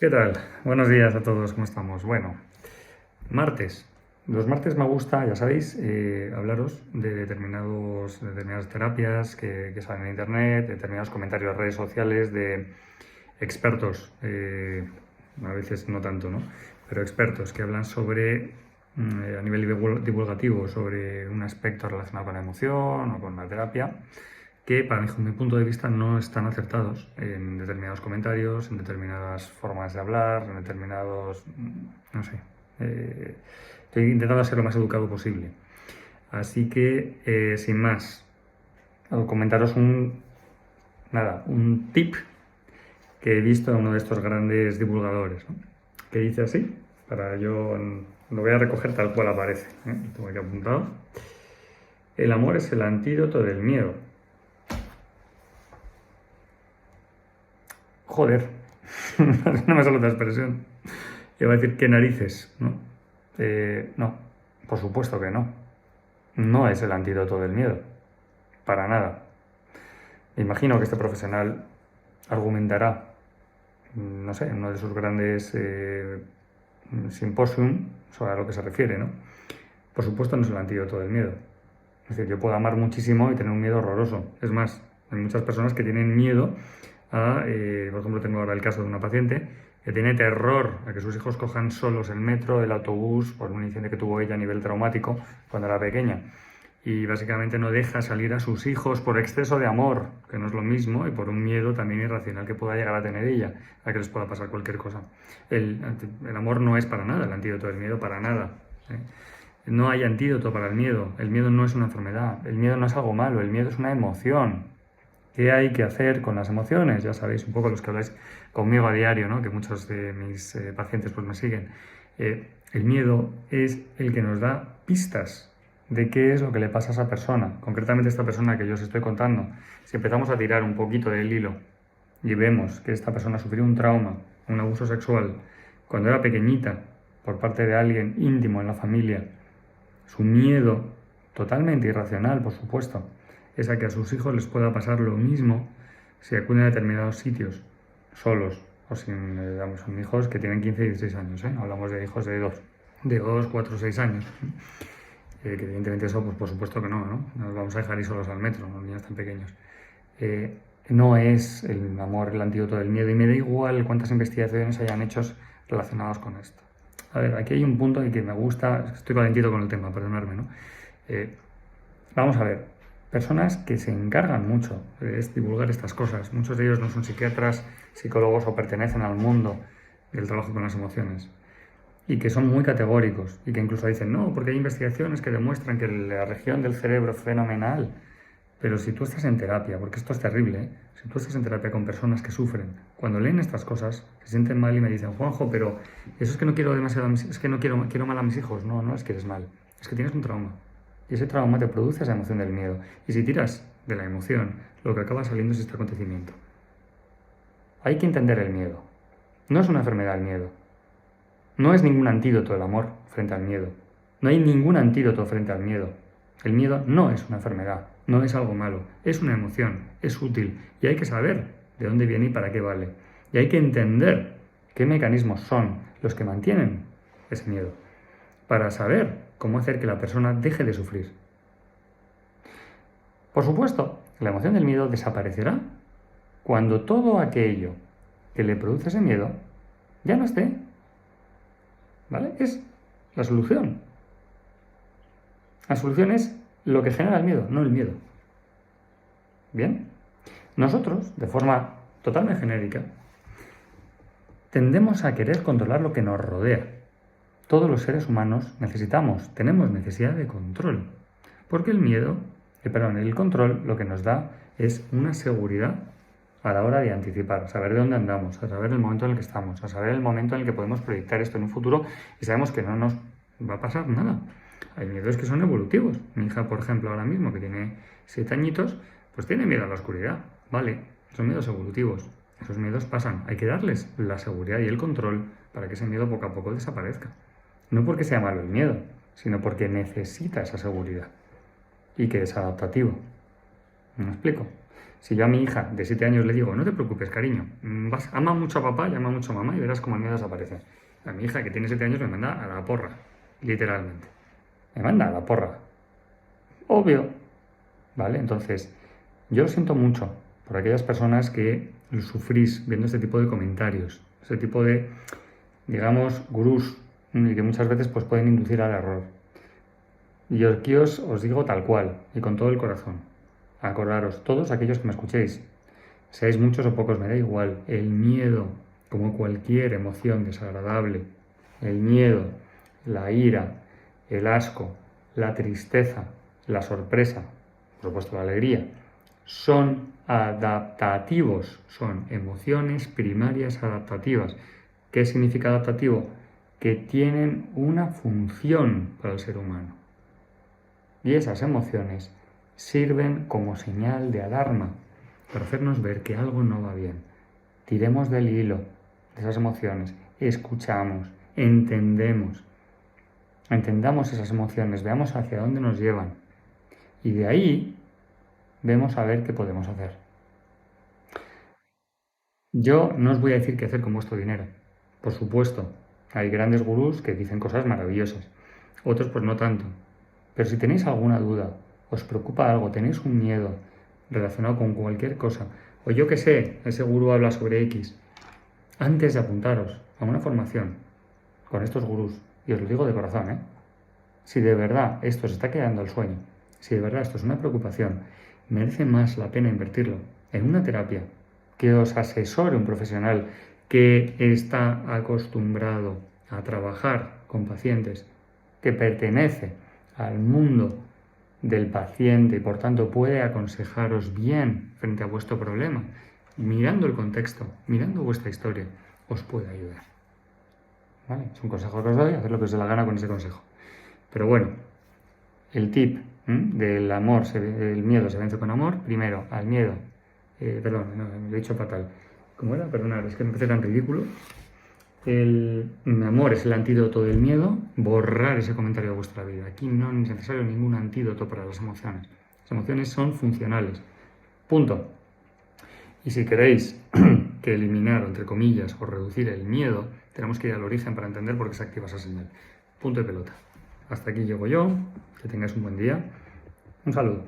¿Qué tal? Buenos días a todos, ¿cómo estamos? Bueno, martes. Los martes me gusta, ya sabéis, hablaros de determinadas terapias que salen en internet, determinados comentarios en redes sociales de expertos, a veces no tanto, ¿no? Pero expertos que hablan sobre, a nivel divulgativo, sobre un aspecto relacionado con la emoción o con la terapia que para mi punto de vista no están acertados en determinados comentarios, en determinadas formas de hablar, en determinados, no sé, estoy intentando ser lo más educado posible. Así que, sin más, comentaros un tip que he visto en uno de estos grandes divulgadores, ¿no? Que dice así, lo voy a recoger tal cual aparece, ¿eh? Lo tengo aquí apuntado. El amor es el antídoto del miedo. Joder, no me sale otra expresión. Iba a decir, ¿qué narices? ¿No? No, por supuesto que no. No es el antídoto del miedo. Para nada. Me imagino que este profesional argumentará, no sé, en uno de sus grandes simposium sobre a lo que se refiere, ¿no? Por supuesto no es el antídoto del miedo. Es decir, yo puedo amar muchísimo y tener un miedo horroroso. Es más, hay muchas personas que tienen miedo por ejemplo, tengo ahora el caso de una paciente que tiene terror a que sus hijos cojan solos el metro, el autobús, por un incidente que tuvo ella a nivel traumático cuando era pequeña. Y básicamente no deja salir a sus hijos por exceso de amor, que no es lo mismo, y por un miedo también irracional que pueda llegar a tener ella, a que les pueda pasar cualquier cosa. El amor no es para nada el antídoto del miedo, para nada. ¿Eh? No hay antídoto para el miedo. El miedo no es una enfermedad. El miedo no es algo malo. El miedo es una emoción. ¿Qué hay que hacer con las emociones? Ya sabéis, un poco los que habláis conmigo a diario, ¿no? Que muchos de mis pacientes pues me siguen. El miedo es el que nos da pistas de qué es lo que le pasa a esa persona. Concretamente esta persona que yo os estoy contando. Si empezamos a tirar un poquito del hilo y vemos que esta persona sufrió un trauma, un abuso sexual, cuando era pequeñita, por parte de alguien íntimo en la familia, su miedo, totalmente irracional, por supuesto, es a que a sus hijos les pueda pasar lo mismo si acuden a determinados sitios, solos, o sin, son hijos que tienen 15 y 16 años, ¿eh? Hablamos de hijos de 2 4 6 años. Que evidentemente eso, pues por supuesto que no, ¿no? No los vamos a dejar ir solos al metro, los niños tan pequeños. No es el amor el antídoto del miedo y me da igual cuántas investigaciones hayan hechos relacionadas con esto. A ver, aquí hay un punto en que me gusta, estoy calentito con el tema, perdonadme, ¿no? Vamos a ver, personas que se encargan mucho de divulgar estas cosas, muchos de ellos no son psiquiatras, psicólogos o pertenecen al mundo del trabajo con las emociones y que son muy categóricos y que incluso dicen, no, porque hay investigaciones que demuestran que la región del cerebro es fenomenal. Pero si tú estás en terapia, porque esto es terrible, ¿eh? Si tú estás en terapia con personas que sufren, cuando leen estas cosas, se sienten mal y me dicen, Juanjo, pero eso es que no quiero demasiado es que no quiero mal a mis hijos. No, no es que eres mal, es que tienes un trauma. Y ese trauma te produce esa emoción del miedo. Y si tiras de la emoción, lo que acaba saliendo es este acontecimiento. Hay que entender el miedo. No es una enfermedad el miedo. No es ningún antídoto el amor frente al miedo. No hay ningún antídoto frente al miedo. El miedo no es una enfermedad, no es algo malo, es una emoción, es útil y hay que saber de dónde viene y para qué vale. Y hay que entender qué mecanismos son los que mantienen ese miedo para saber cómo hacer que la persona deje de sufrir. Por supuesto, la emoción del miedo desaparecerá cuando todo aquello que le produce ese miedo ya no esté. ¿Vale? Es la solución. La solución es lo que genera el miedo, no el miedo. Bien, nosotros, de forma totalmente genérica, tendemos a querer controlar lo que nos rodea. Todos los seres humanos tenemos necesidad de control, porque el control lo que nos da es una seguridad a la hora de anticipar, a saber de dónde andamos, a saber el momento en el que estamos, a saber el momento en el que podemos proyectar esto en un futuro y sabemos que no nos va a pasar nada. Hay miedos que son evolutivos. Mi hija, por ejemplo, ahora mismo, que tiene 7 añitos, pues tiene miedo a la oscuridad. Vale, son miedos evolutivos. Esos miedos pasan. Hay que darles la seguridad y el control para que ese miedo poco a poco desaparezca. No porque sea malo el miedo, sino porque necesita esa seguridad y que es adaptativo. ¿Me explico? Si yo a mi hija de 7 años le digo, no te preocupes, cariño, ama mucho a papá y ama mucho a mamá y verás cómo el miedo desaparece. A mi hija que tiene 7 años me manda a la porra, literalmente. Me manda a la porra. Obvio. ¿Vale? Entonces, yo lo siento mucho por aquellas personas que sufrís viendo este tipo de comentarios, este tipo de, digamos, gurús, y que muchas veces pues, pueden inducir al error. Y aquí os digo tal cual, y con todo el corazón. Acordaros, todos aquellos que me escuchéis, seáis muchos o pocos, me da igual, el miedo, como cualquier emoción desagradable, el miedo, la ira, el asco, la tristeza, la sorpresa, por supuesto la alegría, son adaptativos, son emociones primarias adaptativas. ¿Qué significa adaptativo? Que tienen una función para el ser humano. Y esas emociones sirven como señal de alarma para hacernos ver que algo no va bien. Tiremos del hilo de esas emociones, escuchamos, entendamos esas emociones, veamos hacia dónde nos llevan. Y de ahí vemos a ver qué podemos hacer. Yo no os voy a decir qué hacer con vuestro dinero. Por supuesto, hay grandes gurús que dicen cosas maravillosas. Otros pues no tanto. Pero si tenéis alguna duda, os preocupa algo, tenéis un miedo relacionado con cualquier cosa, o yo que sé, ese gurú habla sobre X, antes de apuntaros a una formación con estos gurús, y os lo digo de corazón, si de verdad esto os está quedando el sueño, si de verdad esto es una preocupación, merece más la pena invertirlo en una terapia, que os asesore un profesional que está acostumbrado a trabajar con pacientes, que pertenece al mundo del paciente y por tanto puede aconsejaros bien frente a vuestro problema. Mirando el contexto, mirando vuestra historia, os puede ayudar. ¿Vale? Es un consejo que os doy, haced lo que os dé la gana con ese consejo. Pero bueno, el tip del amor, el miedo se vence con amor. Primero, al miedo. Perdón, no, lo he dicho fatal. ¿Cómo era? Perdonad, es que me parece tan ridículo. El amor es el antídoto del miedo. Borrar ese comentario de vuestra vida. Aquí no es necesario ningún antídoto para las emociones. Las emociones son funcionales. Punto. Y si queréis que eliminar, entre comillas, o reducir el miedo, tenemos que ir al origen para entender por qué se activa esa señal. Punto de pelota. Hasta aquí llego yo. Que tengáis un buen día. Un saludo.